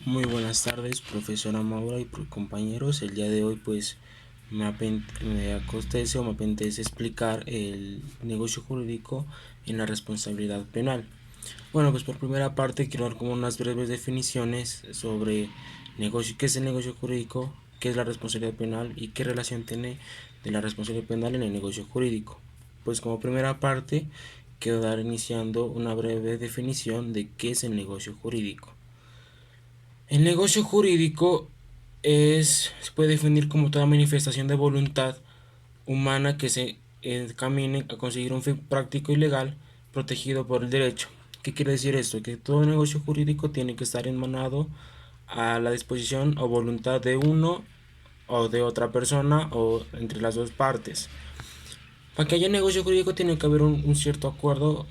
Muy buenas tardes, profesora Maura y compañeros. El día de hoy me acontece o me apetece explicar el negocio jurídico en la responsabilidad penal. Bueno, pues por primera parte quiero dar como unas breves definiciones sobre qué es el negocio jurídico, qué es la responsabilidad penal y qué relación tiene de la responsabilidad penal en el negocio jurídico. Pues como primera parte quiero dar iniciando una breve definición de qué es el negocio jurídico. El negocio jurídico se puede definir como toda manifestación de voluntad humana que se encamine a conseguir un fin práctico y legal protegido por el derecho. ¿Qué quiere decir esto? Que todo negocio jurídico tiene que estar enmanado a la disposición o voluntad de uno o de otra persona o entre las dos partes. Para que haya negocio jurídico tiene que haber un cierto acuerdo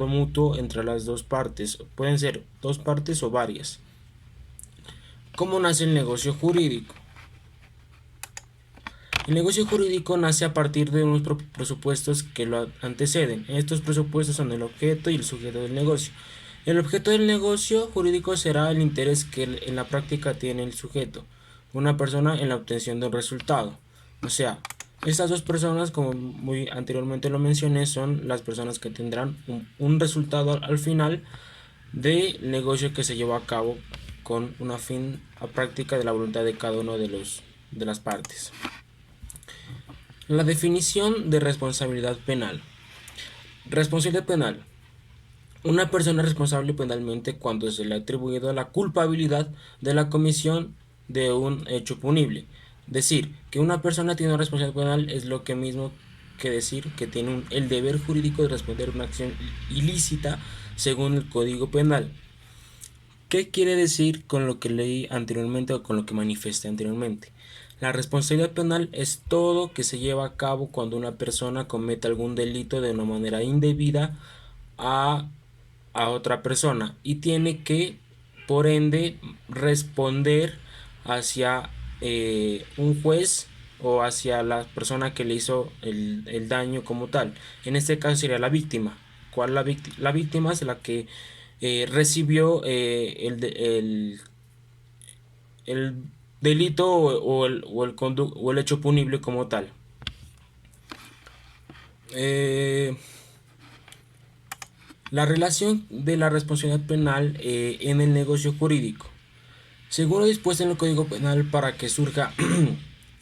mutuo entre las dos partes. Pueden ser dos partes o varias. ¿Cómo nace el negocio jurídico? El negocio jurídico nace a partir de unos presupuestos que lo anteceden. Estos presupuestos son el objeto y el sujeto del negocio. El objeto del negocio jurídico será el interés que en la práctica tiene el sujeto, una persona, en la obtención de un resultado. O sea, estas dos personas, como muy anteriormente lo mencioné, son las personas que tendrán un resultado al final del negocio que se llevó a cabo con una fin a práctica de la voluntad de cada uno de las partes. La definición de responsabilidad penal. Responsabilidad penal. Una persona es responsable penalmente cuando se le ha atribuido la culpabilidad de la comisión de un hecho punible. Decir que una persona tiene una responsabilidad penal es lo que mismo que decir que tiene el deber jurídico de responder una acción ilícita según el Código Penal. ¿Qué quiere decir con lo que leí anteriormente o con lo que manifesté anteriormente? La responsabilidad penal es todo que se lleva a cabo cuando una persona comete algún delito de una manera indebida a, a otra persona y tiene que, por ende, responder hacia un juez o hacia la persona que le hizo el daño como tal. En este caso sería la víctima. ¿Cuál la víctima? Es la que recibió el delito o el hecho punible como tal. Eh, la relación de la responsabilidad penal en el negocio jurídico. Según lo dispuesto en el Código Penal para que surja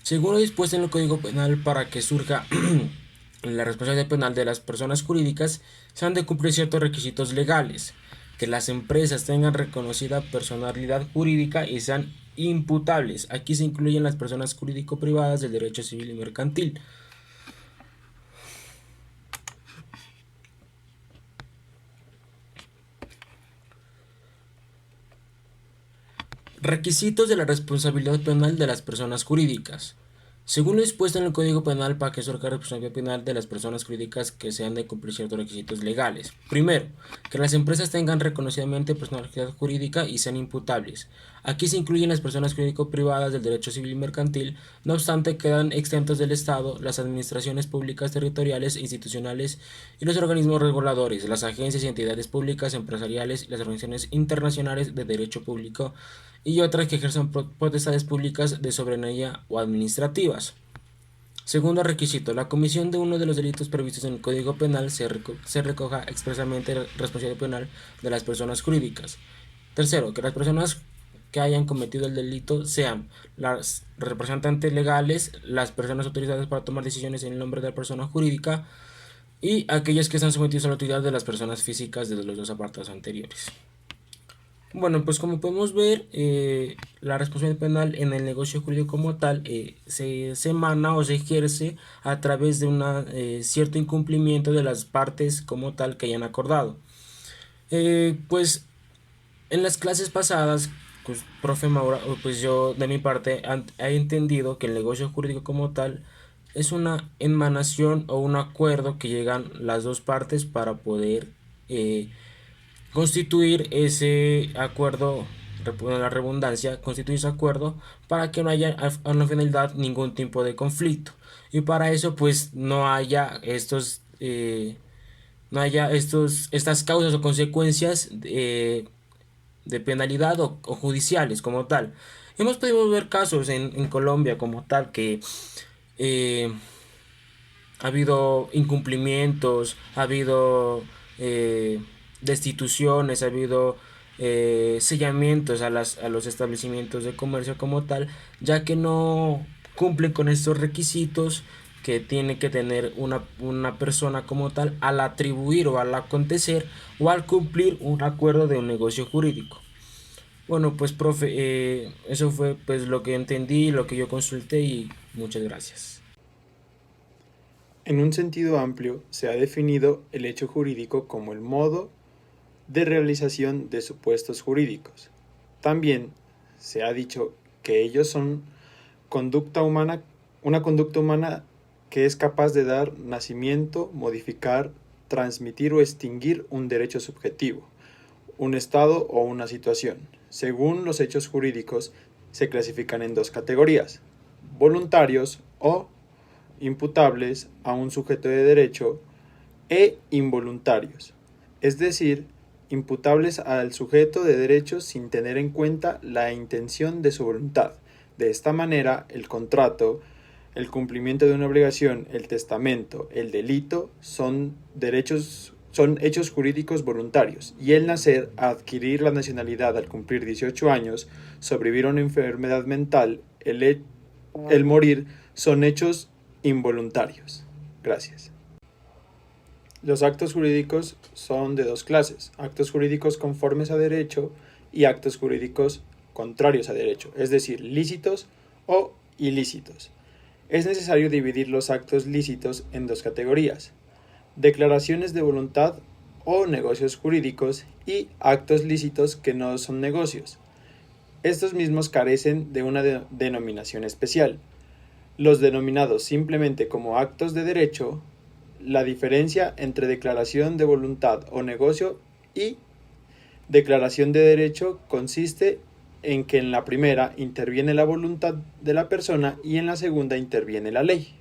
según lo dispuesto en el Código Penal para que surja la responsabilidad penal de las personas jurídicas, se han de cumplir ciertos requisitos legales, que las empresas tengan reconocida personalidad jurídica y sean imputables. Aquí se incluyen las personas jurídico-privadas del derecho civil y mercantil. Requisitos de la responsabilidad penal de las personas jurídicas. Según lo dispuesto en el Código Penal, para que surja responsabilidad penal de las personas jurídicas que se han de cumplir ciertos requisitos legales. Primero, que las empresas tengan reconocidamente personalidad jurídica y sean imputables. Aquí se incluyen las personas jurídico-privadas del derecho civil y mercantil, no obstante quedan exentos del Estado, las administraciones públicas territoriales e institucionales y los organismos reguladores, las agencias y entidades públicas, empresariales y las organizaciones internacionales de derecho público y otras que ejerzan potestades públicas de soberanía o administrativas. Segundo requisito, la comisión de uno de los delitos previstos en el Código Penal se recoja expresamente la responsabilidad penal de las personas jurídicas. Tercero, que las personas que hayan cometido el delito sean las representantes legales, las personas autorizadas para tomar decisiones en el nombre de la persona jurídica y aquellas que están sometidas a la autoridad de las personas físicas de los dos apartados anteriores. Bueno, pues como podemos ver, la responsabilidad penal en el negocio jurídico como tal se emana o se ejerce a través de un cierto incumplimiento de las partes como tal que hayan acordado. Pues en las clases pasadas, pues, profe Maura, pues yo de mi parte he entendido que el negocio jurídico como tal es una emanación o un acuerdo que llegan las dos partes para poder constituir ese acuerdo, la redundancia, constituir ese acuerdo para que no haya a la finalidad ningún tipo de conflicto. Y para eso pues no haya estas causas o consecuencias de penalidad o judiciales como tal. Hemos podido ver casos en Colombia como tal que eh, ha habido incumplimientos, ha habido destituciones, ha habido sellamientos a los establecimientos de comercio como tal, ya que no cumplen con estos requisitos que tiene que tener una persona como tal al atribuir o al acontecer o al cumplir un acuerdo de un negocio jurídico. Bueno, pues profe, eso fue pues lo que entendí, lo que yo consulté y muchas gracias. En un sentido amplio, se ha definido el hecho jurídico como el modo de realización de supuestos jurídicos. También se ha dicho que ellos son conducta humana, una conducta humana que es capaz de dar nacimiento, modificar, transmitir o extinguir un derecho subjetivo, un estado o una situación. Según los hechos jurídicos, se clasifican en dos categorías: voluntarios o imputables a un sujeto de derecho e involuntarios, es decir, imputables al sujeto de derecho sin tener en cuenta la intención de su voluntad. De esta manera, el contrato, el cumplimiento de una obligación, el testamento, el delito son hechos jurídicos voluntarios, y el nacer, adquirir la nacionalidad al cumplir 18 años, sobrevivir a una enfermedad mental, el morir, son hechos involuntarios. Gracias. Los actos jurídicos son de dos clases: actos jurídicos conformes a derecho y actos jurídicos contrarios a derecho, es decir, lícitos o ilícitos. Es necesario dividir los actos lícitos en dos categorías: declaraciones de voluntad o negocios jurídicos y actos lícitos que no son negocios. Estos mismos carecen de una denominación especial. Los denominados simplemente como actos de derecho. La diferencia entre declaración de voluntad o negocio y declaración de derecho consiste en que en la primera interviene la voluntad de la persona y en la segunda interviene la ley.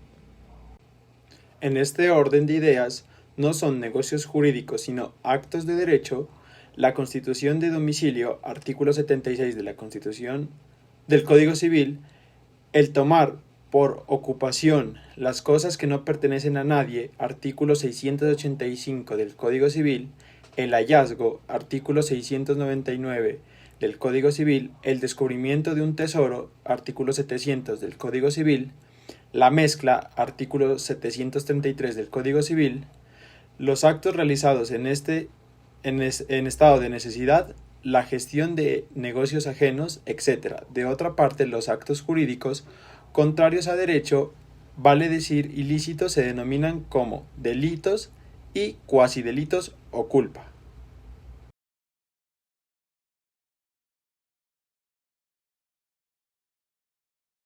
En este orden de ideas, no son negocios jurídicos sino actos de derecho. La Constitución de domicilio, artículo 76 de la Constitución del Código Civil, el tomar por ocupación las cosas que no pertenecen a nadie, artículo 685 del Código Civil, el hallazgo, artículo 699 del Código Civil, el descubrimiento de un tesoro, artículo 700 del Código Civil, la mezcla, artículo 733 del Código Civil, los actos realizados en estado de necesidad, la gestión de negocios ajenos, etc. De otra parte, los actos jurídicos contrarios a derecho, vale decir ilícitos, se denominan como delitos y cuasidelitos o culpa.